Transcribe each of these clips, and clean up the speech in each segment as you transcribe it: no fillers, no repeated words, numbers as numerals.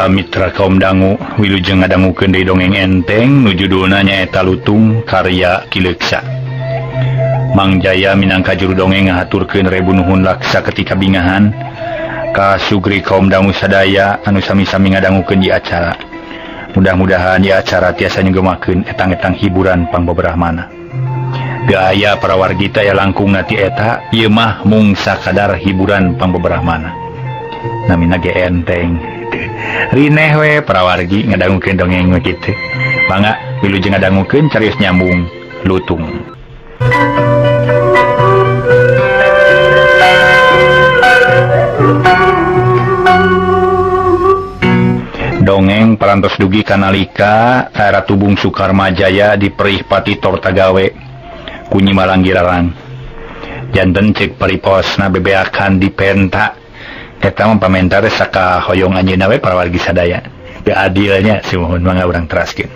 Para mitra kaum dangu wilujeng ngadangukeun deui dongeng enteng nu judulna nyaeta Lutung karya Ki Leuksa. Mang Jaya minangka juru dongeng ngahaturkeun rebu nuhun laksa ketika bingahan ka sugri kaum dangu sadaya anu sami-sami ngadangukeun di acara. Mudah-mudahan di acara tiasa ngeumakeun etang-etang hiburan pangbeberahmana. Gaya para wargi taya langkung nati eta ieu mah mung sakadar hiburan pangbeberahmana. Namina ge enteng. Rineh we prawargi ngadangukeun dongeng kitu. Mangga wilujeng ngadangukeun carios nyambung Lutung. Dongeng parantos dugi kanalika Ratu Bungsu Karmajaya di Perih Pati Tortagawe Kunyi Malanggirarang. Janten cek pariposna bebeakan di penta eta mah pamentare saka hoyong anjeunna we para wargi sadaya. Teu adilnya sumuhun mangga urang teraskeun.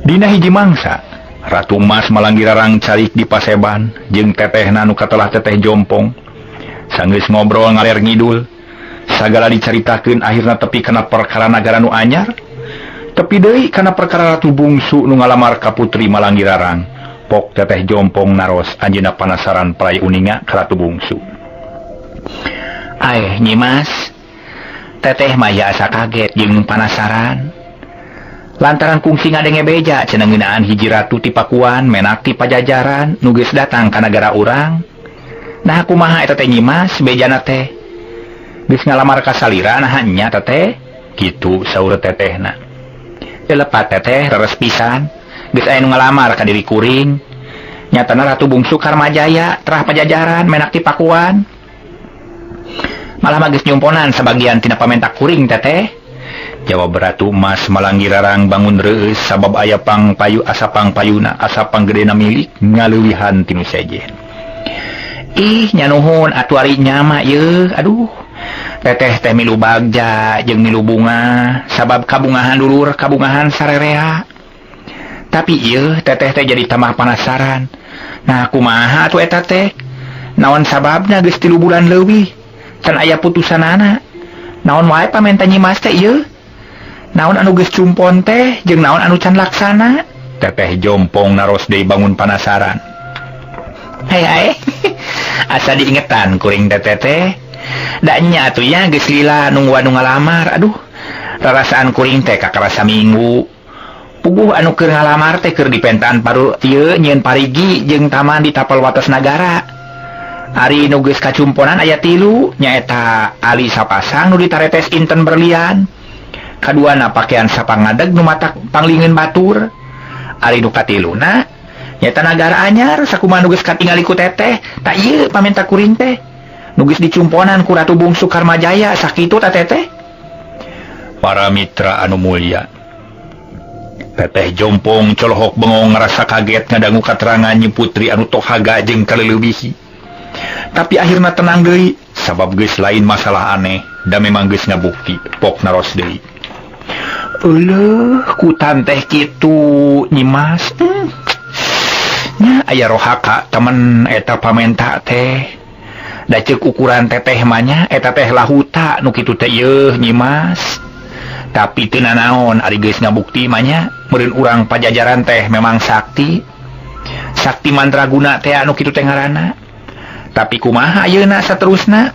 Dina hiji mangsa Ratu Mas Malanggirarang calik di paseban jeung tetehna nu katelah teteh Jompong. Sanggeus ngobrol ngaler ngidul, sagala dicaritakeun akhirna tepi kana perkara nagara nu anyar. Tepi deui kana perkara Ratu Bungsu nu ngalamar ka Putri Malanggirarang. Pok teteh Jompong naros anjeunna panasaran prai uninga ka Ratu Bungsu. Nyi Mas, teteh maya asa kaget jeung panasaran. Lantaran kungsi ngadenge beja cenah ngeunaan hiji ratu ti Pakuan menak ti Pajajaran nu geus datang ka nagara urang. Nah kumaha eta teh Nyi Mas bejana teh? Geus ngalamar ka salira nah nya teteh? Kitu saur tetehna. Lepat teteh reres pisan, geus aya nu ngalamar ka diri kuring. Nyatana Ratu Bungsu Karmajaya trah Pajajaran menak ti Pakuan. Malah magis nyumponan sebagian tina pamentak kuring teteh. Jawab Ratu Mas Malanggirarang bangun reus sabab aya pangpayu asa pangpayuna asa panggedena milik ngaleuwihan tinu sejen. Ih nya nuhun atuari nyama yeuh. Aduh teteh teh milu bagja jeung milu bunga sabab kabungahan dulur kabungahan sarerea. Tapi ieu teteh teh jadi tambah penasaran. Nah kumaha atuh eta teh? Naon sababna geus 3 bulan leuwih can aya putusanana? Naon wae pamenta Nyi Mas teh ieu? Naon anu geus cumpon teh jeung naon anu can laksana? Teteh Jompong naros deui bangun panasaran. Hae asa diingetan kuring teteh teh. Da nya atuh ya geus lila nungguan nu ngalamar. Aduh rarasaan kuring teh kakarasa minggu. Puguh anu keur ngalamar teh keur dipentaan paru ieu nyieun parigi jeung taman di tapal wates nagara. Ari nu geus kacumponan aya 3 nyaeta ali sapasang nu ditaretes inten berlian. Kaduana pakaian sapangadeg nu matak panglingeun batur. Ari nu katiluna nyaeta nagara anyar sakumaha nu geus katingali ku teteh. Ta ieu pamenta kuring teh nu geus dicumponan ku Ratu Bungsu Karmajaya sakitu ta teteh. Para mitra anu mulya, Teteh Jompong colohok bengong ngerasa kaget ngadangu katerangan Nyi Putri anu tohaga jeung kaleuleubih. Tapi akhirna tenang deui sabab geus lain masalah aneh da memang geus ngabukti pok naros deui. Eueuh kutan teh kitu Nyi Mas. Nya aya rohaka temen eta pamenta teh. Da ceuk ukuran teteh mah nya eta teh lahuta nu kitu teh yeuh Nyi Mas. Tapi teu nanaon ari geus ngabukti mah nya meureun urang Pajajaran teh memang sakti. Sakti mandraguna teh anu kitu teh ngaranna. Tapi kumaha ayeuna saterusna?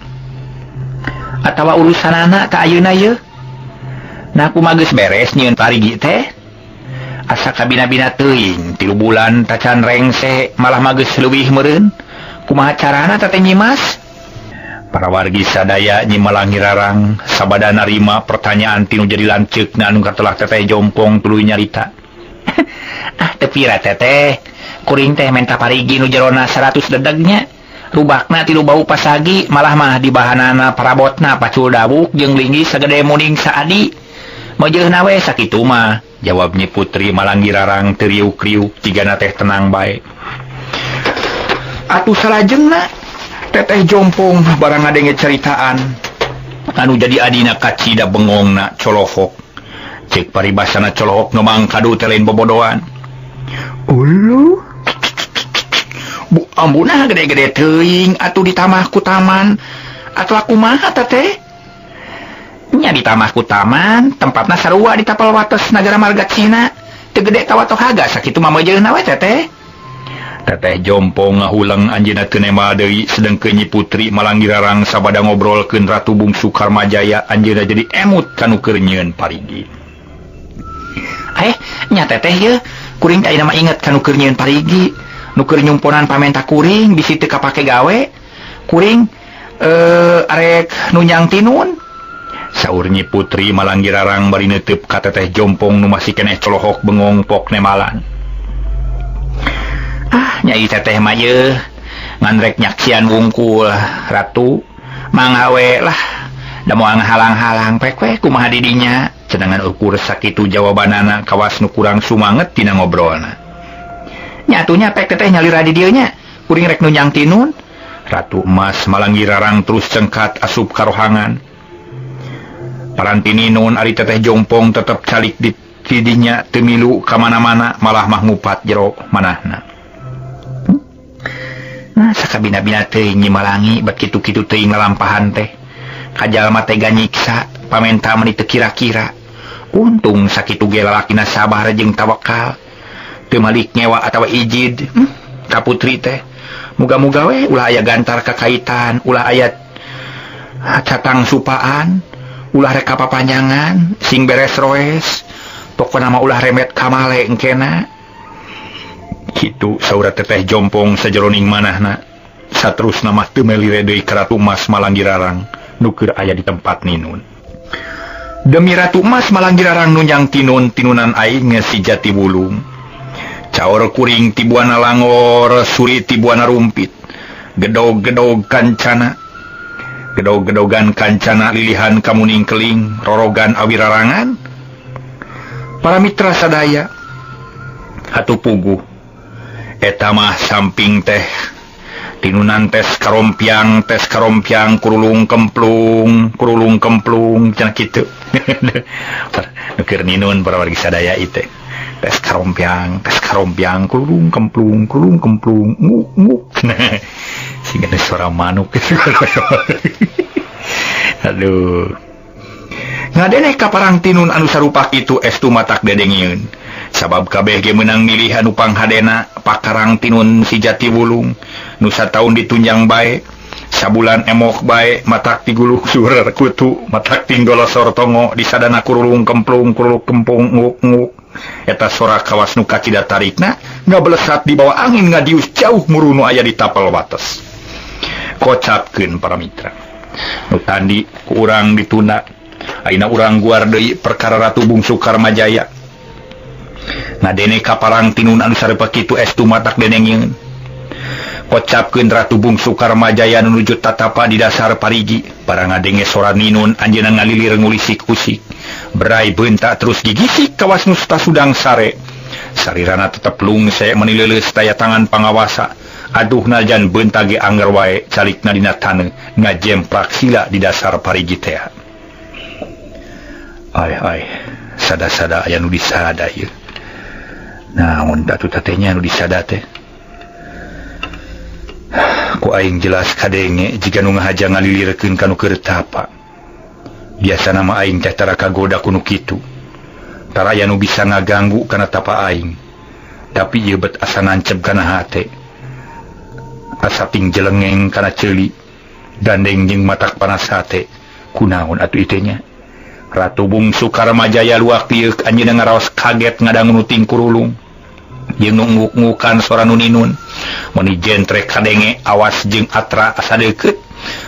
Atawa urusanana ka ayeuna yeuh? Nah kumaha geus beres nyieun parigi teh? Asa kabina-bina teuing 3 bulan tacan rengse malah mah geus leuwih meureun. Kumaha carana teteh Nyi Mas? Para wargi sadaya Nyi Malanggirarang sabada narima pertanyaan tinu jadi lanceukna anu katelah teteh Jompong tuluy nyarita. Teu pira teteh, kuring teh menta parigi nu jerona 100 dedegnya. Rubakna tilu bau pasagi malah mah di bahanana parabotna pacul dawuk jeung linggis sagede muning saadi. Meujeunna we sakitu mah, jawab Nyi Putri Malanggirarang teu riuk-riuk cigana teh tenang bae. Atuh salajengna teteh Jompong barang ngadenge ceritaan anu jadi adina kacida bengongna colohok. Cek paribasana colohok ngemang kadu teh lain bobodohan. Uluh Bu ambuna gede-gede teuing atuh ditamah ku taman atuh kumaha teh? nya di tamahku taman tempatna sarua di tapal wates nagara marga Cina teu gede tawatok haga sakitu mamajeunna we teteh. Teteh Jompong ngahulang anjeunna teu nema deui sedengkeun Nyi Putri Malanggirarang sabada ngobrolkeun Ratu Bungsu Karmajaya anjeunna jadi emut kanu keur nyieun parigi. Nya teteh ye kuring teh ayeuna mah inget kanu keur nyieun parigi nu keur nyumponan pamenta kuring bisi teu kapake gawe kuring arek nunyang tinun saur Nyi Putri Malanggirarang bari neuteup ka teteh Jompong nu masih keneh colohok bengong pok nemalan. Nyai teteh mah ye ngan rek nyaksian wungkul ratu manggawe lah da moal ngahalang-halang pek we kumaha di dinya cedengan ukur sakitu jawabanana kawas nu kurang sumanget tina ngobrolna. Nyatunya pek teteh nyalira di dieu nya kuring rek nunyang tinun. Ratu Emas Malanggirarang terus cengkat asup karohangan. Paranti ninun ari teteh Jompong tetep calik di tidinya teu milu ka mana-mana malah mah ngupat jero manahna. Sakabina-bina teuing Nyi Malangi bet kitu-kitu teuing ngalampahan teh. Kajalma tega nyiksa pamenta meni teu kira-kira. Untung sakitu ge lalakina sabar jeung tawakal. Teu malik nyewa atawa ijid ka putri teh. Muga-muga we ulah aya gantar kakaitan, ulah aya catang supaan, ulah rek papanjangan, sing beres roes. Pokona mah ulah remet kamale engkena. Kitu saura teteh Jompong sajeroning manahna. Saterusna mah teu melire deui ka Ratu Emas Malanggirarang nu keur aya di tempat ninun. Demi Ratu Emas Malanggirarang nunyang tinunan aing si Jatiwulung. Caor kuring tibuana langor, suri tibuana rumpit. Gedog-gedog kancana. Gedog-gedogan kancana lilihan kamuning keling, rorogan awirarangan. Para mitra sadaya. Hatu puguh. Eta mah samping teh. Tinunan tes karompiang, kurulung kemplung, cenah kitu. Nukir ninun para wargi sadaya itu. Tes karompiang, kurulung kemplung, nguk. Sehingga ada suara manuk. Aduh. Ngadeneh kaparang tinun anu sarupa kitu estu matak dedengieun. Sabab kabeh ge meunang milih anu panghadena pakarang tinun si Jatiwulung. Nu sataun ditunjang bae, sabulan emok bae, matak tiguluh surer kutu, matak tinggolosor tongo di sadana kurulung kemplung, nguk. Eta sora kawas nu kacida tarikna ngablesat di bawah angin ngadius jauh murunu aya di tapal wates. Kocapkeun para mitra. Nu tandi ku urang ditunda. Ayeuna urang guar deui perkara Ratu Bungsu Karmajaya. Ngadene kaparang tinun anu sarupa kitu estu matak denengieun. Kocapkeun Ratu Bungsu Karmajaya nuju tatapa di dasar parigi. Barang ngadenge sora ninun anjeunna ngalilir ngulisik-usik. Berai beunta terus gigisik kawas nu sudang sare. Sarirana tetep lungse menileuleus daya tangan pangawasa. Aduh najan beunta ge anger wae calikna dina taneuh ngajemprak sila di dasar parigi teh. Ai, sada-sada aya nu disada ieu. Naon datu tatenya nu disada teh? Ku aing jelas kadenge jika nu ngahaja ngalilirkeun kanu keur tapa. Biasana mah aing teh tara kagoda ku nu kitu. Tara aya nu bisa ngaganggu kana tapa aing. Tapi ieu bet asa nancep kana hate. Asa ping jelengeng kana ceuli. Gandeng jeung matak panas hate. Kunaon atuh ieu nya? Ratu Bungsu Karmajaya luak pieuh anjeunna ngaraos kaget ngadangu nuting kurulung. Jeung nguk-ngukan sora nu ninun. Meni jentrek kadenge awas jeung atra asa deukeut.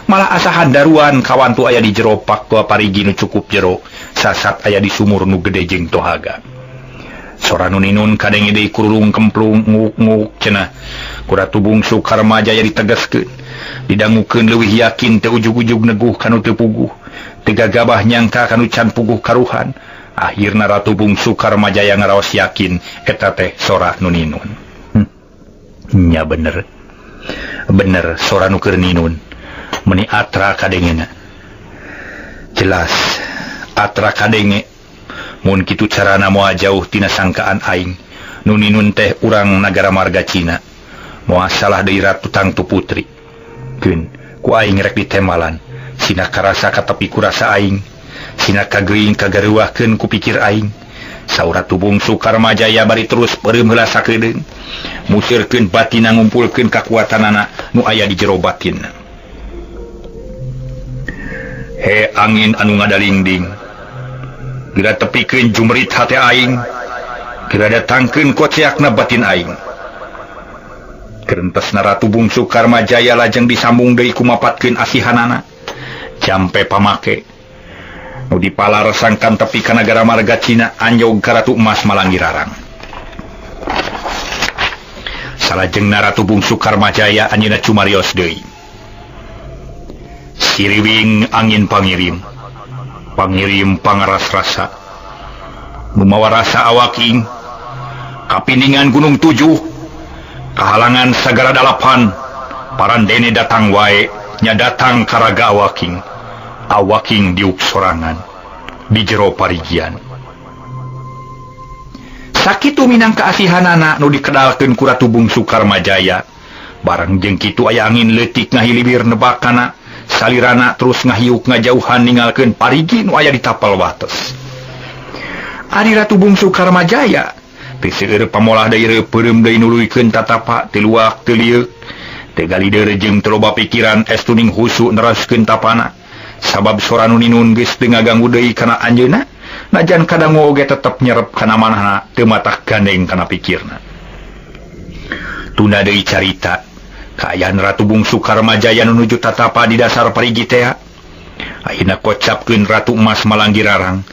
Malah asa handaruan kawantu aya di jero pakwa parigi nu cukup jero. Sasat aya di sumur nu gede jeung tohaga. Sora nu ninun kadenge deui kurulung kemplung nguk-nguk cenah. Ku Ratu Bungsu Karmajaya ditegaskeun. Didangukeun leuwih yakin teu ujug-ujug neguh kanu teu puguh. Tega gabah nyangka kanu can puguh karuhan. Akhirna Ratu Bungsu Karmajaya ngaraos yakin eta teh sora nu ninun. Nya bener sora nu keur ninun. Meni atra kadengena. Jelas atra kadenge. Mun kitu carana moal jauh tina sangkaan aing. Nu ninun teh urang nagara marga Cina. Moal salah deui Ratu Tangtu Putri. Keun ku aing rek ditemalan. Sina karasa ka tepi kurasa aing. Sina kageuing kagaruahkeun ku pikir aing. Saur Ratu Bungsu Karmajaya bari terus peureum heula sakedeung, musirkeun batinna ngumpulkeun kakuatanana nu aya di jero batinna. He angin anu ngadalingding, geura tepikeun jumrit hate aing, geura datangkeun koceakna batin aing. Kerentesna Ratu Bungsu Karmajaya lajeng disambung deui kumapatkeun asihanana, jampe pamake nu dipalaresangkan tepi ka nagara marga Cina anjog ka Ratu Emas Malanggirarang. Salajengna Ratu Bungsu Karmajaya anjeunna cumarios deui. Siriwing angin pangirim, pangirim pangaras rasa, nu mawa rasa awaking, kapindingan Gunung Tujuh, kahalangan sagara dalapan, parandene datang wae, nya datang karaga awaking. Awaking diuk sorangan di jero parigian. Sakitu minangka asihanana nu dikedalkeun ku Ratu Bungsu Karmajaya. Bareng jeung kitu aya angin leutik ngahilibir nebakana, salirana terus ngahiuk ngajauhan ninggalkeun parigi nu aya di tapal wates. Ari Ratu Bungsu Karmajaya teu seueur pamolah deui reupeum deui nuluykeun tatapa teu luak teu lieu, teu galideur jeung teu loba pikiran estuning husu nereskeun tapana. Sabab sora nu ninun geus teu ngaganggu deui kana anjeunna, najan kadangu oge tetep nyerep kana manahna teu matah gandeng kana pikirna. Tunda deui carita kaayaan Ratu Bungsu Karmajaya nuju tatapa di dasar parigi teh. Ayeuna kocapkeun Ratu Emas Malanggirarang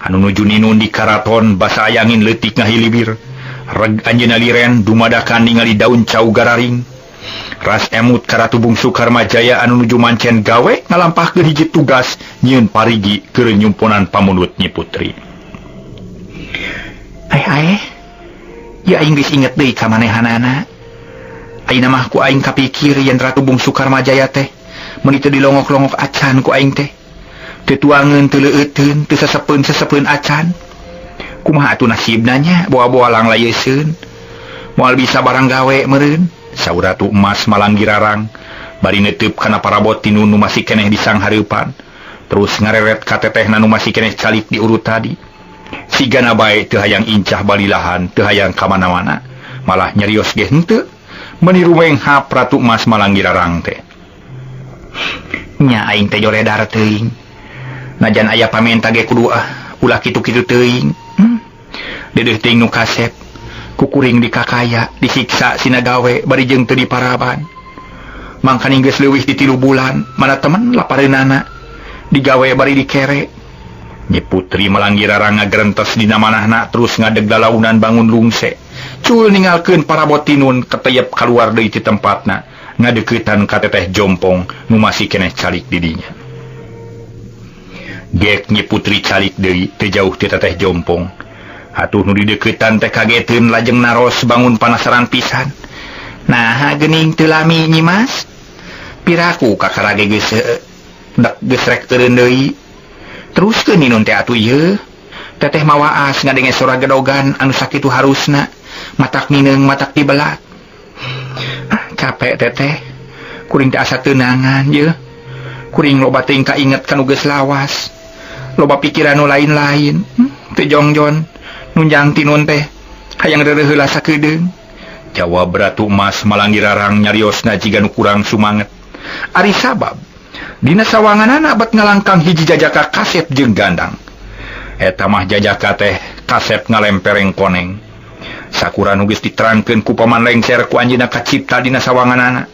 anu nuju ninun di karaton basa aya angin leutik ngahilibir. Reg anjeunna liren dumadakan ningali daun cau gararing. Ras emut ka Ratu Bungsu Karmajaya anu nuju mancen gawe ngalampahkeun hiji tugas nyieun parigi keur nyumpunan pamunut Nyi Putri. Ya aing geus inget deui ka manehanana. Ayeuna mah ku aing kapikir yen Ratu Bungsu Karmajaya teh meuni teu dilongok-longok acan ku aing teh. Teu tuangeun teu leueuteun teu sesepeun acan. Kumaha atuh nasibna nya boa-boa lang layeuskeun. Moal bisa barang gawe meureun. Saur Ratu Emas Malanggirarang bari neuteub kana parabot tinu nu masih keneh di sang hareupan, terus ngareret ka tetehna nu masih keneh calik di urut tadi. Sigana bae teu hayang incah balilahan, teu hayang ka mana-mana, malah nyarios ge henteu meniru wenghap Ratu Emas Malanggirarang teh. Nya aing teh joredar teuing, najan aya pamenta ge kudu ulah kitu-kitu teuing. Dedeh teuing nu kasep kukuring dikakaya, disiksa sina gawe bari jeung teu diparaban. Mangkana geus leuwih di 3 bulan, mana temen lapareunana digawe bari dikere. Nyi Putri Malanggirarang ngagrentes dina manahna terus ngadeg lalaunan bangun lungse. Cul ninggalkeun parabot tinun keteyep kaluar deui ti tempatna, ngadeuketan ka Teteh Jompong nu masih keneh calik di dinya. Gek Nyi Putri calik deui teu jauh ti Teteh Jompong. Atuh nu di deukeutan teh kageteun lajeng naros bangun panasaran pisan. Nah, geuning teu lami Nyi Mas. Piraku kakarage geus geus rek teureun deui. Teruskeun ninun teh atuh ieu. Teteh mawaas ngadenge sora gedogan anu sakitu harusna, matak nineung matak dibelat. Capek teteh. Kuring teh asa teunangan ieu. Kuring loba teuing kainget kanu geus lawas. Loba pikiran nu lain-lain. Teu jongjon. Nunjang tinun teh hayang reureuh heula sakedeung. Jawab Ratu Emas Malanggirarang nyariosna jiga nu kurang sumanget. Ari sabab dina sawanganana abet ngalangkang hiji jajaka kasep jeung gandang. Eta mah jajaka teh kasep ngalempereng koneng. Sakura nu geus diterangkeun ku paman lengser ku anjeunna kacipta dina sawanganana.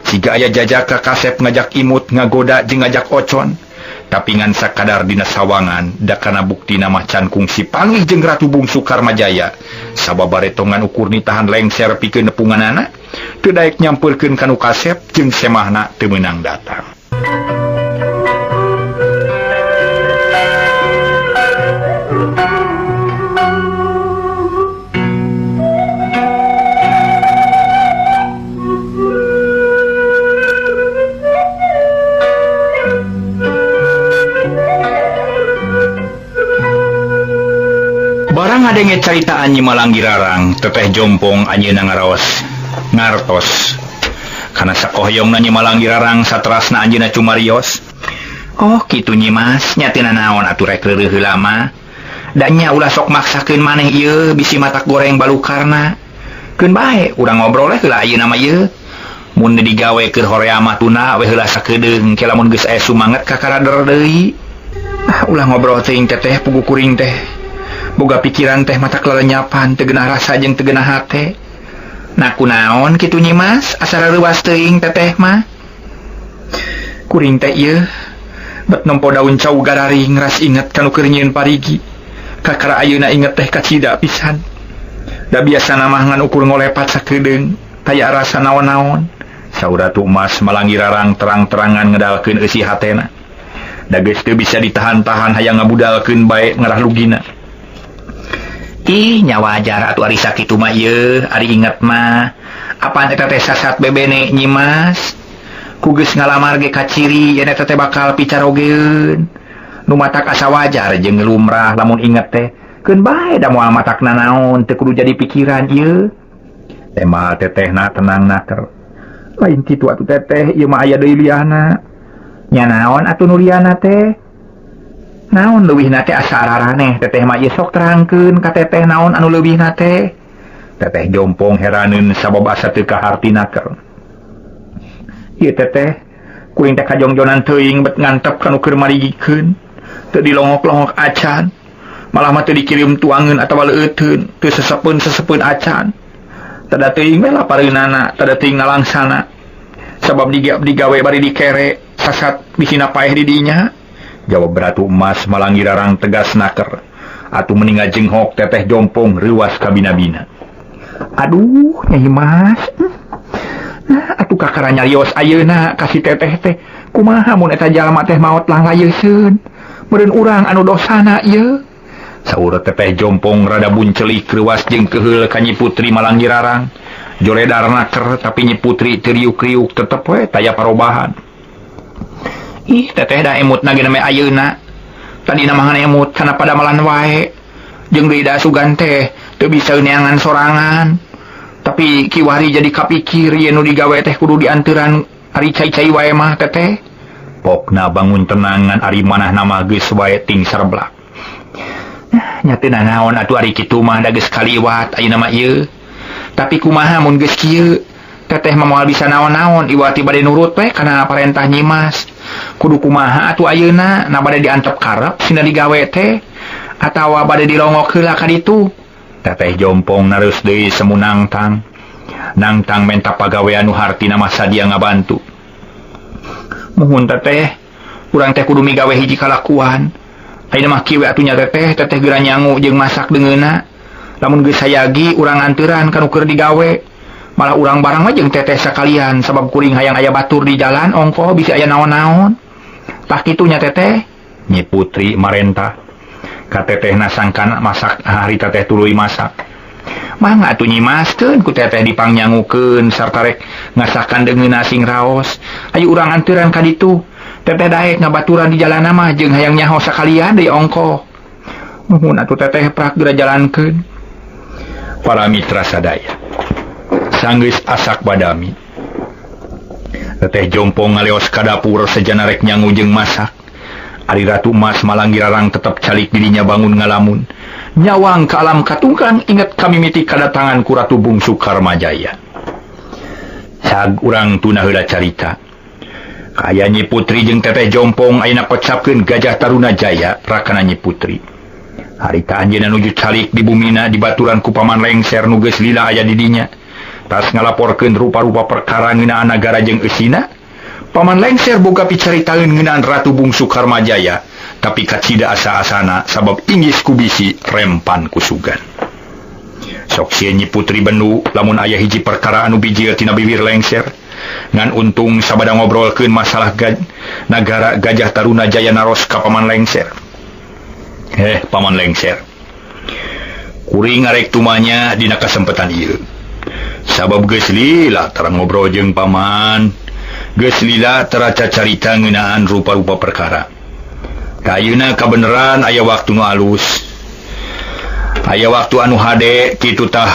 Siga aya jajaka kasep ngajak imut ngagoda jeung ngajak ocon. Tapi ngan sakadar dina sawangan dakana buktina mah can kungsi panggih jeung Ratu Bungsu Karmajaya. Sababare tongan ukur nitahan lengser pikeun nepunganana teu daek nyampurkeun kanu kasep jeung semahna teu meunang datang. Barang ngadenge caritaan Nyi Malanggirarang, Teteh Jompong anjeunna ngaraos ngartos kana sakohyongna Nyi Malanggirarang saterasna anjeunna cumarios. Oh gitu nyimas nyatina naon atuh rek leureuk lama danya ulah sok maksakeun maneh ieu bisi matak goreng balukarna keun bae urang ngobrol heula ayeuna mah ieu mun digawe keur horea mah tuna we heula sakedeung ke lamun geus aya sumanget ka karader deui ulah ngobrol teuing teteh pugu kuring teh boga pikiran teh matak lelenyapan teu geunah rasa jeung teu geunah hate nah kunaon kitu nyimas asa reuwas teuing teteh mah kuring teh ieu bet nempo daun cau gararing ras inget kanu keur nyieun parigi kakara ayeuna inget teh kacida pisan da biasa mah ngan ukur ngolepat sakedeung taya rasa naon-naon saur Ratu Emas Malangi Rarang terang-terangan ngedalkeun eusi hatena da geus teu bisa ditahan-tahan hayang ngabudalkeun bae ngarah lugina ih nyawa ajar atuh ari sakitu mah ieu ari inget mah apaan eta teh sasat bebene nyimas ku geus ngalamar ge ka ciri yen eta teh bakal picarogeun nu matak asa wajar jeung lumrah lamun inget teh keun bae da moal matakna naon teu kudu jadi pikiran ieu teh mah tetehna tenang naker lain kitu atuh teteh ieu mah aya deui liana nya naon atuh nu liana teh naon leuwihna teh asa araraneh teteh mah ieu sok terangkeun ka teteh naon anu leuwihna teh teteh jompong heraneun sabab asa teu kaharti naker ieu teteh kuring teh kajongjonan teuing bet ngantep kanu keur marigikeun teu dilongok-longok acan malah mah teu dikirim tuangeun atawa leueteun teu sesepeun acan tada teuing we lapareunana tada teuing ngalangsana sabab digawe bari dikere sasat bisina paeh di dinya jawab Ratu Emas Malangi Rarang tegas naker atuh mending ngajenghok teteh jompong reuwas ka bina-bina aduh Nyai Mas atuh kakara nyarios ayeuna kasih teteh teh kumaha mun eta jalma teh maot lang layeuskeun meureun urang anu dosana ieu saur teteh jompong rada buncelik reuwas jeung keheul ka Nyi Putri Malangi Rarang joledar naker tapi Nyi Putri teu riuk-riuk tetep we taya parobahan ih teteh da emutna ge na ayeuna tadina mah emut kana pada malan wae jeung deui da sugan teh teu bisa neangan sorangan tapi kiwari jadi kapikir yen nu digawe teh kudu dianteuran ari cai-cai wae mah teteh pokna bangun tenangan ari manahna mah geus wae ting sarblak nyatina naon atuh ari kitu mah da geus kaliwat ayeuna mah ieu tapi kumaha mun geus kieu teteh mah moal bisa naon-naon iwati bade nurut we kana parentah Nyimas kudu kumaha atuh ayeuna na bade diantep karep sina digawe teh atawa bade dilongok heula ka ditu teteh jompong nareus deui semu nangtang menta pagawean nu hartina mah sadia ngabantu muhun teteh urang teh kudu migawe hiji kalakuan ayeuna mah kieu atuh nya teteh geura nyangu jeung masak deungeuna lamun geus sayagi urang anteuran kanu keur digawe malah urang barang mah jeung teteh sakalian sabab kuring hayang aya batur di jalan ongko bisa aya naon-naon tah kitu nya teteh Nyi Putri marentah ka tetehna sangkan masak hari teteh tuluy masak mangga atuh nyimaskeun ku teteh dipangnyangukeun sarta rek ngasakan deungeuna sing raos ayo urang anteuran ka ditu teteh daek ngabaturan di jalanna mah jeung hayang nyaho sakalian deui ongko nuhun atuh teteh prak geura jalankeun para mitra sadaya sanggeus asak badami teteh jompong ngaleos ka dapur sejana rek nyangu jeung masak ari Ratu Emas Malangi Rarang tetep calik dirinya bangun ngalamun nyawang ka alam katungkang inget kami miti kadatangan ku Ratu Bungsu Karmajaya sag urang tuna heula carita kaya Nyi Putri jeung teteh jompong ayeuna kocapkeun Gajah Taruna Jaya rakana Nyi Putri harita anjeunna nuju calik di bumina dibaturan ku Paman Lengser nu geus lila aya di dinya tas ngalaporkeun rupa-rupa perkara ngeunaan nagara jeung eusina Paman Lengser boga picaritaeun ngeunaan Ratu Bungsu Karmajaya tapi kacida asa-asana sabab inggis ku bisi rempan ku sugan sok sieun Nyi Putri bendu lamun aya hiji perkara anu bijil tina bibir Lengser ngan untung sabada ngobrolkeun masalah nagara Gajah Taruna Jaya naros ka Paman Lengser Paman Lengser kuring ngarek tumanya dina kasempetan ieu sabab geus lila tarang ngobrol jeung paman geus lila taraca carita ngeunaan rupa-rupa perkara kayuna kabeneran aya waktu nu alus aya waktu anu hade kitu tah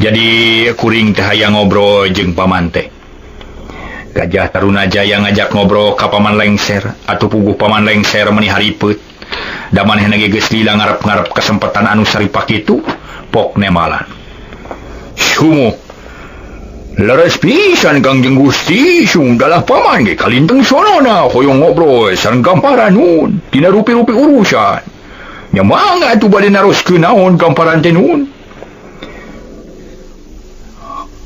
jadi kuring teh hayang ngobrol jeung paman teh Gajah Tarunajaya ngajak ngobrol ka Paman Lengser atuh puguh Paman Lengser meuni haripet. Da manehna ge geus lila ngarep-ngarep kesempatan anu saripak itu pok nemalan. Sumo leres pisan Kangjeng Gusti, sungdalah paman ge kalinteng sonona hoyong ngobrol sareng gamparan nun tina rupi-rupi urusan. Nya mangga atuh bade naroskeun naon gamparan teh nun.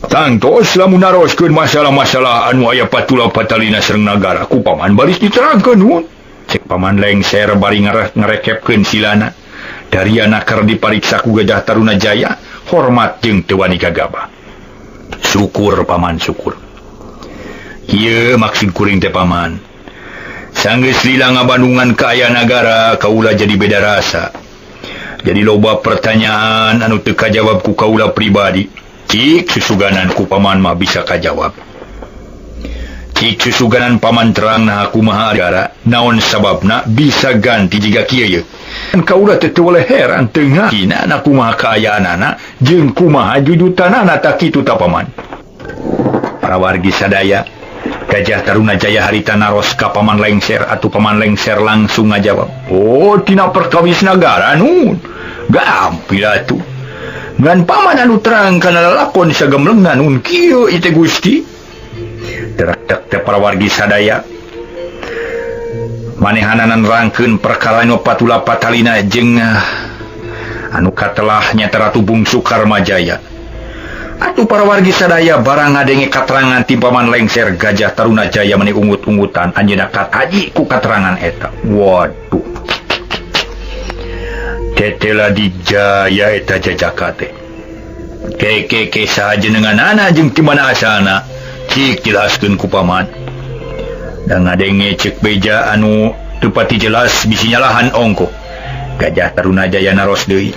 Tangtos lamun naroskeun masalah-masalah anu aya patula patalina sareng nagara ku paman baris diterangkeun nun. Cek Paman Lengser bari ngarekepkeun silana. Dari anak keur dipariksa ku Gajah Tarunajaya, hormat jeung teu wani gagabah. Syukur paman, syukur. Ieu maksud kuring teh paman. Sanggeus lila ngabandungan ka aya nagara, kaula jadi beda rasa. Jadi loba pertanyaan anu teu kajawab ku kaula pribadi. Cik susuganan ku paman mah bisa kajawab. Cik susuganan paman terang nah kumaha nagara, naon sababna bisa ganti jiga kieu ye. Kaula teh teu oleh heran teu ngahina na kumaha kaayaanana jeung kumaha jujutanana tak kitu ta paman. Para wargi sadaya, Gajah Tarunajaya harita naros ka Paman Lengser atuh Paman Lengser langsung ngajawab. Oh, tina perkawis nagara nun. Gampil atuh. Ngan paman anu terang kana lalakon sagemlengna nun kieu ieu Gusti. Terak teh para wargi sadaya. Manehananan rangkeun perkara anu patula patalina jeung anu katelah nyata Ratu Bungsu Karmajaya. Atuh para wargi sadaya barang ngadenge katerangan ti Paman Lengser Gajah Tarunajaya meuni ungut-ungutan anjeunna kataji ku katerangan eta. Waduh. Tetela dijaya eta jajaka teh. Keke sajenenganana jeung ti mana asana cik jelaskeun ku paman. Dan ngadenge cek beja anu teu pati jelas bisi nyalahan ongko. Gajah Tarunajaya naros deui.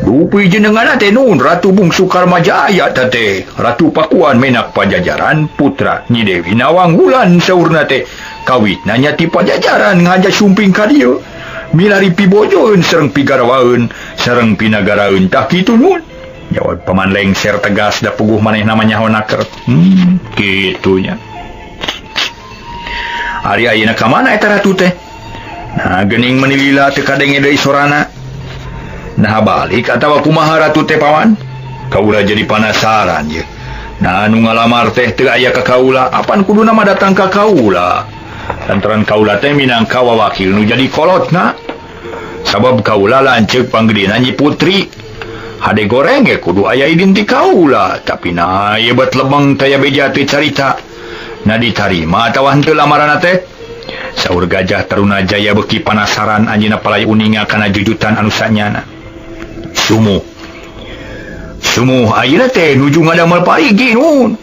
Dupi jenenganna teh nun Ratu Bungsu Karmajaya teh, Ratu Pakuan menak Pajajaran putra Nyi Dewi Nawangwulan saurna teh. Kawitna nya ti Pajajaran ngaja sumping ka dieu. Milari pibojoeun sareng pigarawaeun sareng pinagaraeun tah kitu nun. Jawab Paman Lengser tegas da puguh manehna manyahonaker. Kitu nya. Ari ayeuna ka mana eta ratu teh? Nah geuning menilila teu kadenge deui sorana. Nah balik atawa kumaha ratu teh paman? Kaula jadi penasaran ye. Nah anu ngalamar teh teu aya ka kaula, apan kuduna mah datang ka kaula. Lantaran kaula teh minangka wawakil nu jadi kolotna. Sabab kaula lanceuk panggedina Nyi Putri. Hade goreng ge kudu aya idin ti kaula, tapi nah ieu bet lebeng taya beja teh carita. Na ditarima atawa henteu lamaranna teh? Saur Gajah Tarunajaya beuki panasaran anjeunna palai uninga kana jujutan anu sanyana. Sumuh ayeuna teh nuju ngadamel parigi nun.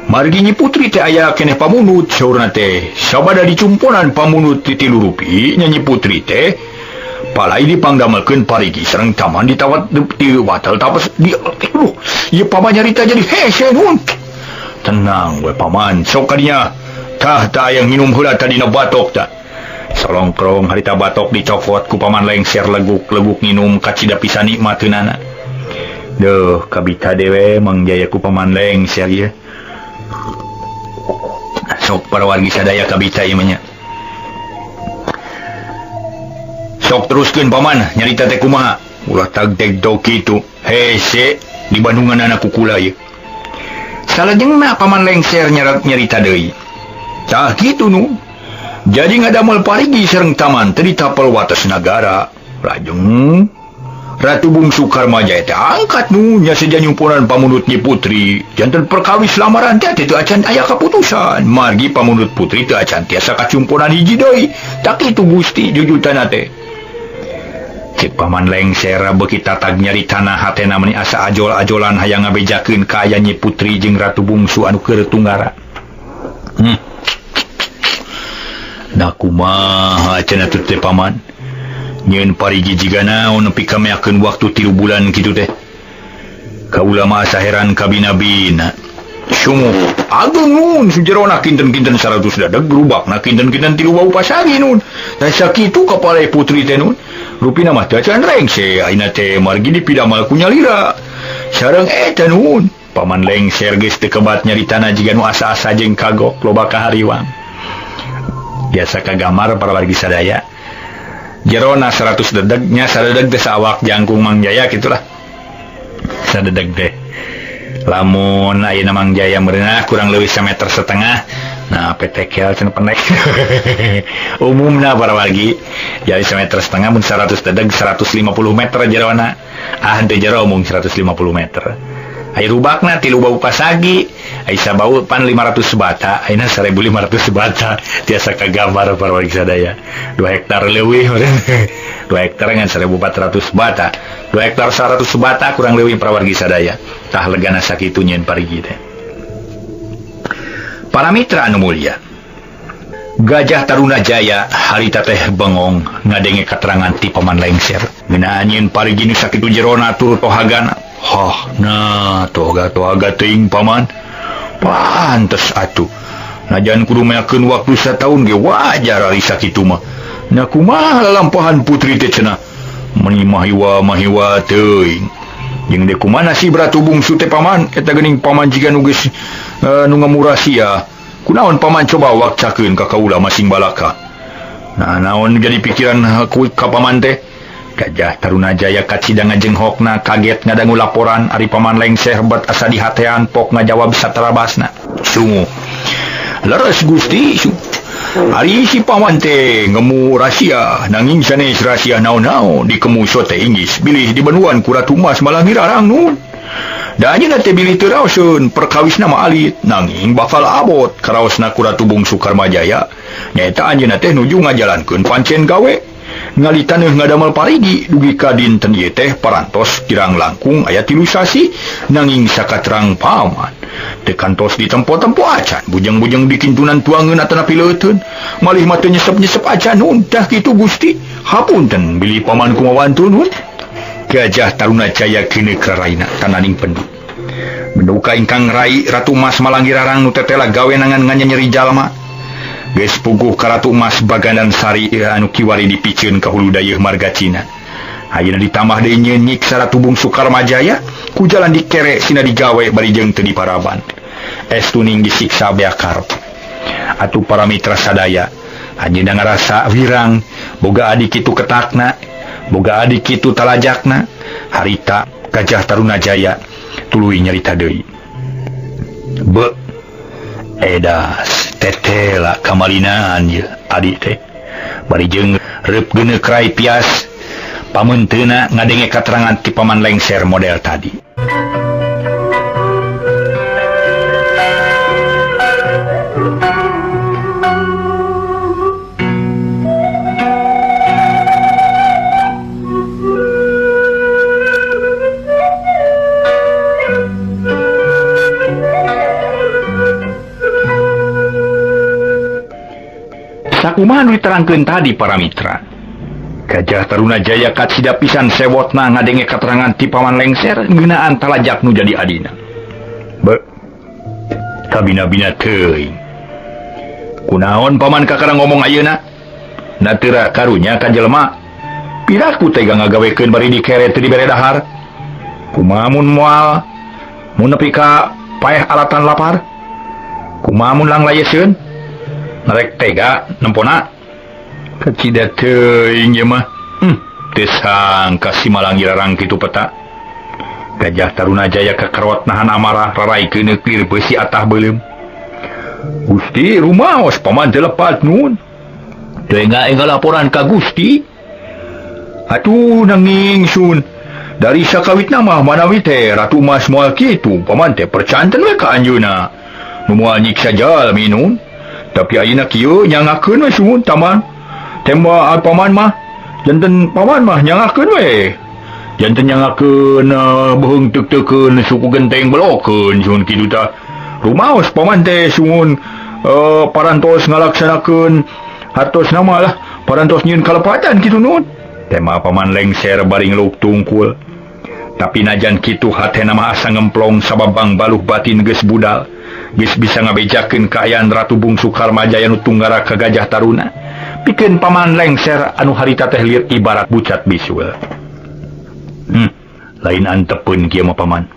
Margi Nyi Putri teh aya keneh pamunut saurna teh. Sabada dicumpunan pamunut ti 3 rupi Nyi Putri teh palai dipangdamelkeun parigi sareng taman ditawat ti watel tapes di ieu paman nyarita jadi hese nun. Tenang we paman, sok kadinya tah aya minum heula tadina batok tah. Salongkrong harita batok dicokot ku Paman Lengser leguk-leguk nginum kacida pisan nikmateunana. Duh, kabita dewe mangjaya ku Paman Lengser ieu. Sok para wargi sadaya kabita ieu mah nya. Sok teruskeun paman, nyarita teh kumaha? Ulah tagdeg do kitu. Hese di Bandunganna ku kula ieu. Salajengna Paman Lengser nyarita deui. Tah kitu nu. Jadi ngadamel parigi sareng taman teh ditapel wates nagara. Lajeng Ratu Bungsu Karmajaya teh angkat nu nya seja nyumpunan pamunut Nyi Putri. Janten perkawis lamaran teh teu acan aya kaputusan. Margi pamunut putri teu acan tiasa kacumpunan hiji deui. Tak kitu Gusti jujutanna teh. Cek Paman Lengser beuki tatag nyaritana hatena meuni asa ajol-ajolan hayang ngabejakeun ka aya Nyi Putri jeung Ratu Bungsu anu keur tunggara. Da kumaha cenah teh paman? Nyeun parigi jiga naon nepi kameakeun waktu 3 bulan kitu teh. Kaula mah asa heran ka bina-bina. Sumuh agung nun sujerona kinten-kinten 100 dadag berubahna kinten-kinten 3 bau pasagi nun. Da sakitu kapale putri teh nun. Rupina mah teh can rengse ayeuna teh margi dipidamel ku nyalira. Sareng eta nun. paman lengser geus teu kebat nyaritana jiga nu asa-asa jeung kagok loba kahariwang. Biasa kagamar para wargi sadaya. Jerona 100 dedegnya sadedeg teh sawak jangkung Mang Jaya gitulah. Sadedeg teh. Lamun ayeuna Mang Jaya meureunna kurang leuwih 1,5 meter. Nah, petekel cenah pendek. Umumna para wargi jadi 1,5 meter mun 100 dedeg 150 meter jerona. Teu jero mung 150 meter. Ai rubakna 3 bau pasagi, ai sabau pan 500 bata, ayeuna 1.500 bata. Tiasa kagambar para wargi sadaya. 2 hektar leuwih. 2 hektar ngan 1.400 bata. 2 hektar 100 bata kurang leuwih para wargi sadaya. Tah legana sakitu nyeun parigi teh. Para mitra anu mulya. Gajah Taruna Jaya harita teh bengong ngadenge katerangan ti paman lengser. Ngeunaan nyeun parigi nu sakitu jerona turut tohagana. Hah, nah, tohaga teuing paman. Pantes atuh. Najan kudu meakeun waktu sataun ge wajar ari sakitu mah. Na kumaha lalampahan putri teh cenah. Meni mahiwa teuing. Jeung deuk kumaha nasib ratu bungsu teh paman? Eta geuning paman jiga nu geus nu ngamurasia. Kunaon paman coba wakcakeun ka kaula masing balaka. Nah, naon jadi pikiran ku ka paman teh? Gajah Taruna Jaya kacidang ngajenghokna kaget ngadangu laporan ari paman lengser bet asa dihatean pok ngajawab satarabasna. Sungu. Leres Gusti. Ari si paman teh ngemu rahasia nanging sanes rahasia naon-naon dikemu sote Inggris bilih di benuan ku Ratu Mas Malangirarang nun. Da anjeunna teh bilih teu raoseun perkawisna mah alit nanging bakal abot karaosna ku Ratu Bungsu Karmajaya. Nyaeta anjeunna teh nuju ngajalankeun pancen gawe. Ngalitaneuh ngadamel parigi dugi ka dinten ieu teh parantos kirang langkung aya 3 sasi nanging sakaterang paman teu kantos ditempo-tempo acan bujang-bujang dikintunan tuangeun atana pileuteun malih mah teu nyesep-nyesep acan nun tah kitu Gusti hapunten bilih paman kumaha wantun. Gajah Taruna Jaya kini keraina tananing penduk menduka ingkang rai Ratu Mas Malangirarang nu tetela gawe nangan nganyeri jalma. Geus puguh ka Ratu Mas Bagandan Sari anu kiwari dipikeun ka hulu dayeuh marga Cina. Ayeuna ditambah deui nyeun nyiksa Ratu Bungsu Karmajaya ku jalan dikere sina digawe bari jeung teu diparaban. Estuning disiksa beakar. Atuh para mitra sadaya, anjeunna ngarasa wirang boga adik kitu ketakna, boga adik kitu talajakna. Harita Gajah Taruna Jaya tuluy nyarita deui. Edas tetela kamalinaan ye adik teh bari jeung reup geuneuh rai pias pamunteuna ngadenge katerangan ti paman lengser model tadi. Sakumaha nu diterangkeun tadi para mitra. Gajah Taruna Jaya kacida pisan sewotna ngadenge katerangan ti paman lengser ngeunaan talajak nu jadi adina. Kabina-bina teuing. Kunaon paman kakara ngomong ayeuna? Natira karunya ka jelema. Piraku tega ngagawekeun bari dikere teu dibere dahar. Kumaha mun moal mun nepi ka paeh alatan lapar? Kumaha mun lang layeseun? Narek tega nempona kacida teuing ye mah. Teu sangka si Malangirarang kitu peta. Gajah Taruna Jaya kakarot nahan amarah raraikeun neukir beusi atah beuleum. Gusti rumaos paman teu lepat nun. Teu enga laporan ka Gusti. Atuh nanging sun dari sakawitna mah manawi teh Ratu Mas moal kitu paman teh percanten we ka anjeunna. Nu moal nyiksa jalmi nun. Tapi ayeuna kieu nyangakeun we sun taman. Tema paman mah janten paman mah nyangakeun we. Janten nyangakeun beheung teuk-teukeun suku genteng belokeun sun kitu tah. Rumaos paman teh sun parantos ngalaksanakeun hartos nama lah parantos nyieun kalepatan kitu nun. Tema paman lengser bari ngeluk tungkul. Tapi najan kitu hatena mah asa ngemplong sababang baluh batin geus budal. Geus bisa ngabejakeun kaayaan Ratu Bungsu Karmajaya nu tunggara ka Gajah Taruna. Pikeun paman lengser anu harita teh lieur ibarat bucat bisul. Lain antepeun kieu mah paman.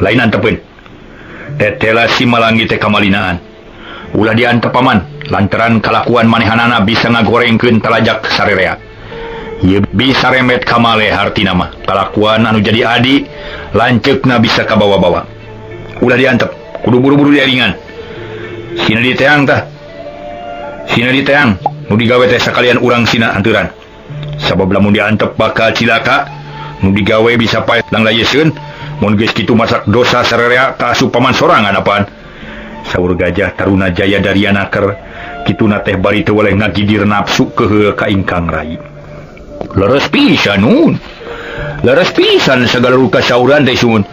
Lain antepeun. Tetela si Malangi teh kamalinaan. Ulah diantep paman, lantaran kalakuan manehanana bisa ngagorengkeun talajak sarerea. Ieu bisa remet kamale hartina mah. Kalakuan anu jadi adi, lanceukna bisa kabawa-bawa. Ulah diantep, kudu buru-buru diaringan. Sina diteang tah. Sina diteang, nu digawe teh sakalian urang sina anteuran. Sabab lamun diantep bakal cilaka, nu digawe bisa pae lang layeuskeun. Mun geus kitu masak dosa sarerea ka asup paman sorangan apaan. Saur Gajah Taruna Jaya Daryanaker, kituna teh bari teu weleh ngagidir nafsu keheul ka ingkang rai. Leres pisan nun. Leres pisan sagala ruka sauran teh sun.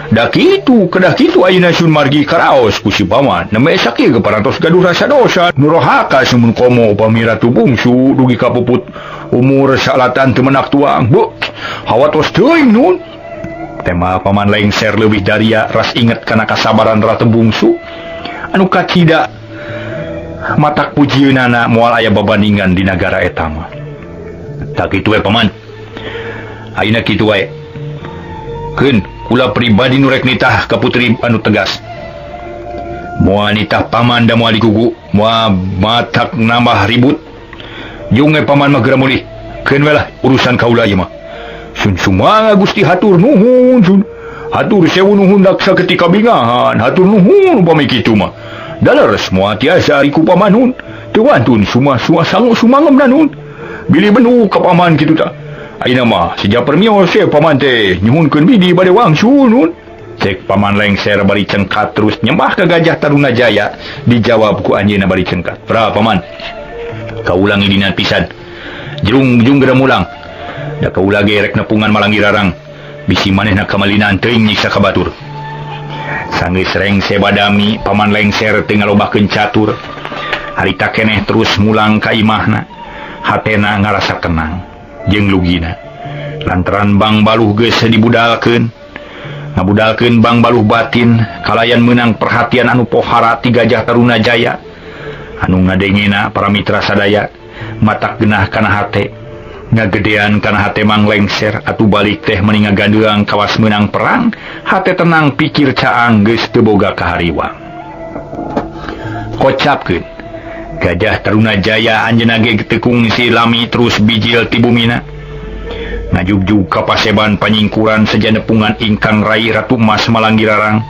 Da kitu kedah kitu ayeuna sun margi karaos ku si paman. Neme sakieu keparantos gaduh rasa dosa. Nurohaka sumun komo upami ratu bungsu dugi ka puput umur salatan teu menak tuang. Bu, hawa tos teuing nun. Tema paman lengser leuwih daria ras inget kana kasabaran ratu bungsu anu kacida matak pujieunana moal aya babandingan di nagara eta mah. Tak kitu we paman. Ayeuna kitu wae. Keun kula pribadi nu rek nitah ka putri anu tegas. Moal nitah paman da moal digugu, moal matak nambah ribut. Jeung we paman mah geura meulih. Keun we lah urusan kaula ieu mah. Sun sumanga Gusti hatur nuhun sun. Hatur sewu nuhun dak saketika bingahan. Hatur nuhun upami kitu mah. Daleres moal tiasa ari ku paman nun. Teu wantun suma sangu sumangem nun. Bilih benu ka paman kitu tah. Ayeuna mah sejak permios paman teh nyuhunkeun bidi bade wangsul nun. Cek paman lengser bari cengkat terus nyembah ka Gajah Taruna Jaya. Dijawab ku anjeunna bari cengkat. Pra paman. Kaulangi dina pisan. Jrung geura mulang. Da kaula ge rek nepungan Malangi Rarang. Bisi manehna kamalinaan teuing nyiksa ka batur. Sanggeus rengse badami paman lengser teu ngalobakeun catur. Harita keneh terus mulang ka imahna. Hatena ngarasa tenang jeung lugina. Lantaran Bang Baluh geus dibudalkeun. Ngabudalkeun Bang Baluh batin kalayan meunang perhatian anu pohara ti Gajah Taruna Jaya. Anu ngadengena para mitra sadaya matak genah kana hate. Ngagedean kana hate Mang Lengser atuh balik teh meni ngagandeung kawas meunang perang, hate tenang pikir caang geus teu boga kahariwang. Kocapkeun Gajah Taruna Jaya anjeunna ge tekung si lami terus bijil ti bumina. Ngajugjug ka paseban panyingkuran sajanepungan ingkang rai Ratu Mas Malangi Rarang,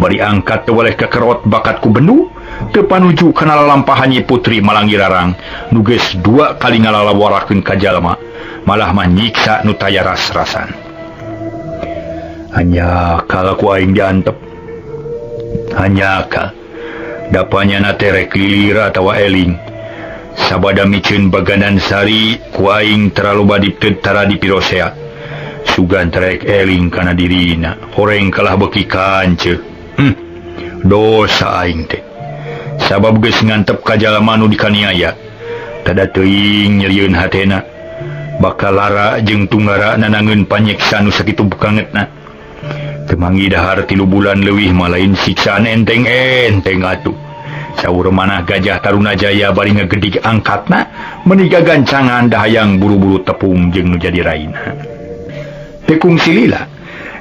bari angkat teu weleh kekerot bakat ku bendu. Teu panuju kana lalampahan Nyi Putri Malangi Rarang nu geus 2 kali ngalalaworakeun ka jalma, malah mah nyiksa nu taya ras-rasan. Hanya kala ku aing diantep. Hanya ka dapanya teh rek lilir atawa eling. Sabada miceun Baganan Sari ku aing terlalu badi tentara di pirosea. Sugan rek eling kana dirina, horeng kalah beuki kanceu. Dosa aing teh. Sabab geus ngantep ka jalma nu dikaniaya. Tada teuing nyerieun hatena. Bakal lara jeung tunggara nanangeun panyeksa nu sakitu bukangetna. Teu manggi dahar 3 bulan leuwih mah lain siksaan enteng-enteng atuh. Saur manah Gajah Taruna Jaya bari ngagedig angkatna meuni gagancangan dahayang buru-buru tepung jeung nu jadi raina. Tekung silila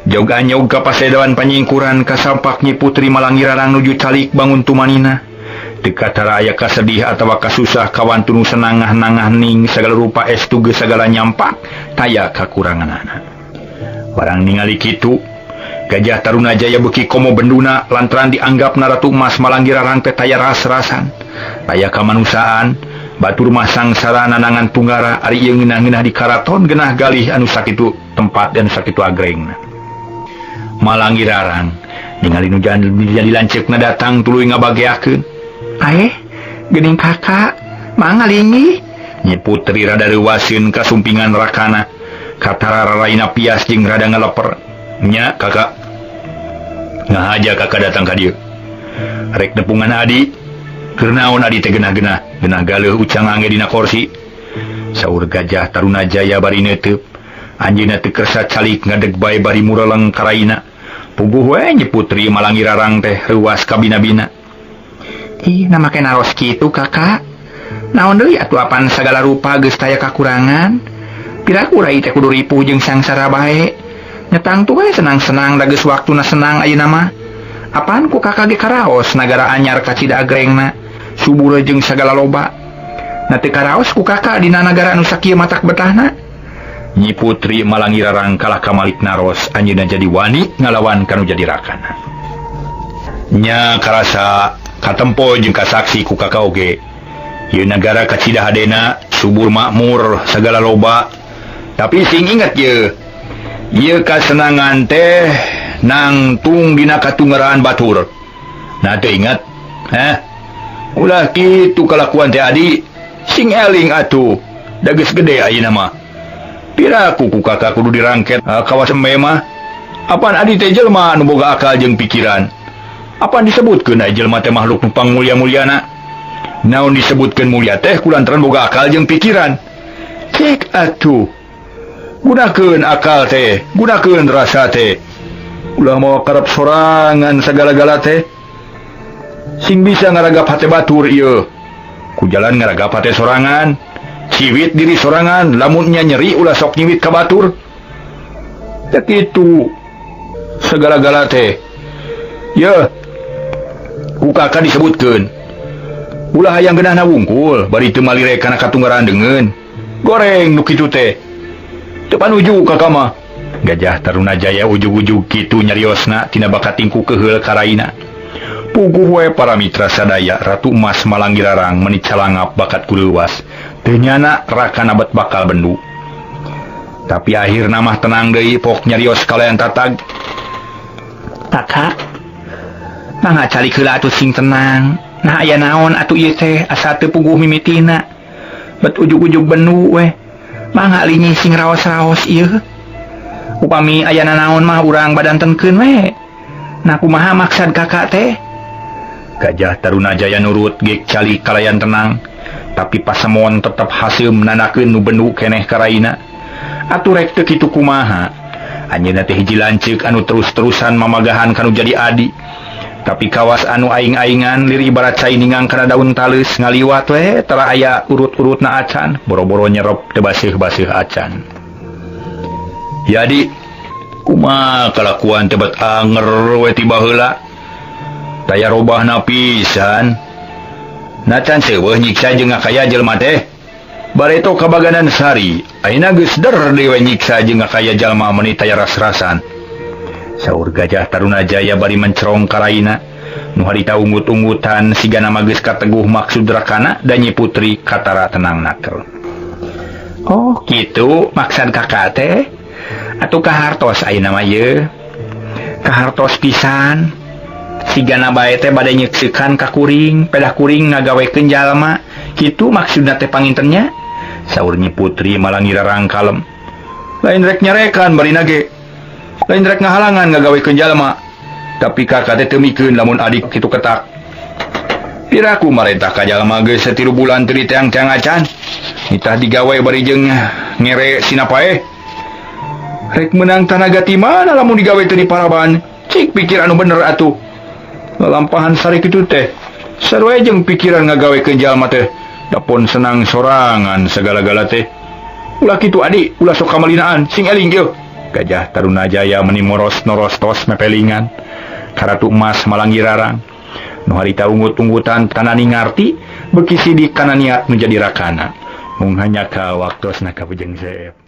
jog anyog ka pasedawan panyingkuran kasampak Nyi Putri Malangi Rarang nuju calik bangun tumanina. Dekatara aya kasedih atawa kasusah kawan tunu senangah-nangah ning sagala rupa estu geus sagala nyampak taya kakuranganana. Barang ningali kitu Gajah Taruna Jaya beuki komo benduna lantaran dianggapna Ratu Mas Malangi Rarang teh taya ras-rasan, taya kamanusaan, batur mah sangsara nanangan tunggara ari ieu ngeunah-ngeunah di karaton genah galih anu sakitu tempat dan sakitu agrengna. Malangi Rarang ningali nu jadi lanceukna datang tuluy ngabageakeun. Geuning kakak, mangga linggih. Nyi Putri rada reuwaseun ka sumpingan rakana, katara raraina pias jeung rada ngaleper. Nya kakak. Ngahaja kakak datang ka dieu. Rek nepungan adi. Keur naon adi teh genah-genah, genah galeuh ucang angge dina kursi. Saur Gajah Taruna Jaya bari neuteub. Anjeunna teu kersa calik ngadeg bae bari mureleng ka raina. Puguh we Nyi Putri Malangi Rarang teh reuwas ka bina-bina. Ih, na make naros kitu kakak. Naon deui atuh apan sagala rupa geus taya kakurangan. Piraku rai teh kudu ripuh jeung sangsara bae. Nyetang tuh we senang-senang da geus waktuna senang ayeuna mah. apaan ku kakak ge karaos nagara anyar ka Cidagrengna subur jeung sagala loba na teu karaos ku kakak dina nagara anu sakieu matak betahna. Nyi Putri malah ngirarang kalah ka Malik Naros anjeunna jadi wani ngalawan kanu jadi rakana. Nya karasa katempo jeung kasaksi ku kakak oge ieu nagara ka Cidahadena subur makmur sagala loba tapi sing inget ieu kasenangan teh nangtung dina katunggaraan batur. Nah teu inget ulah kitu kalakuan teh adi sing eling atuh da geus gede ayeuna mah. Piraku ku kakak kudu dirangket kawas embe mah. Apaan adi teh jelema anu boga akal jeung pikiran. Apaan disebutkeun aya jelema teh makhluk nu pangmulia-mulyana. Naon disebutkeun mulia teh kulantaran boga akal jeung pikiran. Cek atuh. Gunakeun akal teh, gunakeun rasa teh. Ulah mau karep sorangan sagala-gala teh. Sing bisa ngaragap hate batur ieu. Ku jalan ngaragap hate sorangan. Ciwit diri sorangan, lamunnya nyeri ulah sok nyiwit ka batur. Tak itu segala-gala teh. Ya, ku kakak disebutkeun. Ulah hayang geunahna wungkul, bari teu malirek kana katunggaran deungeun. Goreng nu kitu teh. Teu panuju kakak mah. Gajah Tarunajaya ujug-ujug kitu nyariosna tina bakat tingku keheul karaina. Puguh we para mitra sadaya Ratu Emas Malanggirarang menit calangap bakat kuleuwas. Teu nyana rakana bet bakal bendu. Tapi akhirna mah tenang deui pok nyarios kalayan tatag. Kakak, mangga cari heula atuh sing tenang. Nah aya naon atuh ieu teh asa teu puguh mimitina. Bet ujug-ujug bendu we. Mangga linyi sing raos-raos ieu. Upami aya naon mah urang badantenkeun we. Nah kumaha maksad kakak teh? Gajah Tarunajaya nurut gek cali kalayan tenang. Tapi pasemon tetep hasil menandakeun nu bendu keneh karaina. Atuh rek teu kitu kumaha. Anjeunna teh hiji lanceuk anu terus-terusan mamagahan kanu jadi adi. Tapi kawas anu aing-aingan lir ibarat cai ningang kana daun taleus ngaliwat we tara aya urut-urutna acan, boro-boro nyerop teu baseuh-baseuh acan. Jadi kumaha kalakuan teh bet anger we tiba heula. Taya robahna pisan. Nacan seueuh nyiksa jeung ngakaya jelema teh. Bareto kabaganan sari, ayeuna geus der dewe nyiksa jeung ngakaya jalma meuni taya ras-rasan. Saur Gajah Tarunajaya bari mencerong karaina. Nu harita unggut-unggutan sigana mah geus kateguh maksud rakana da Nyi Putri katara tenang nakel. Oh, kitu maksud kakak teh. Atuh kahartos ayeuna mah ieu. Kahartos pisan. Sigana bae teh bade nyekseukan ka kuring, pedah kuring ngagawekeun jalma. Kitu maksudna teh pangintennya. Saur Nyi Putri malah ngirarang kalem. Lain rek nyarekan barina ge. Lain rek ngahalangan ngagawekeun jalma. Tapi kakak teh teu mikeun lamun adik kitu ketak. Piraku marentah ka jalma geus 3 bulan teu diteang-teang acan. Nitah digawe bari jeung ngere sinapae. Rek menang tanaga ti mana lamun digawe teu di Paraban. Cik pikir anu bener atuh. Lalampahan sari kitu teh. Sarua jeung pikiran ngagawekeun jalma teh. Dapun senang sorangan segala-gala teh. Ulah kitu adi, ulah sok kamalinaan, sing eling ieu. Gajah Tarunajaya meuni moros-norostos mepelingan. Ratu Emas Malanggirarang. Nu harita unggut-unggutan tanani ngarti beki sidik kana niat menjadi rakana. Mung hanya ka waktosna ka Pujeng Zeep.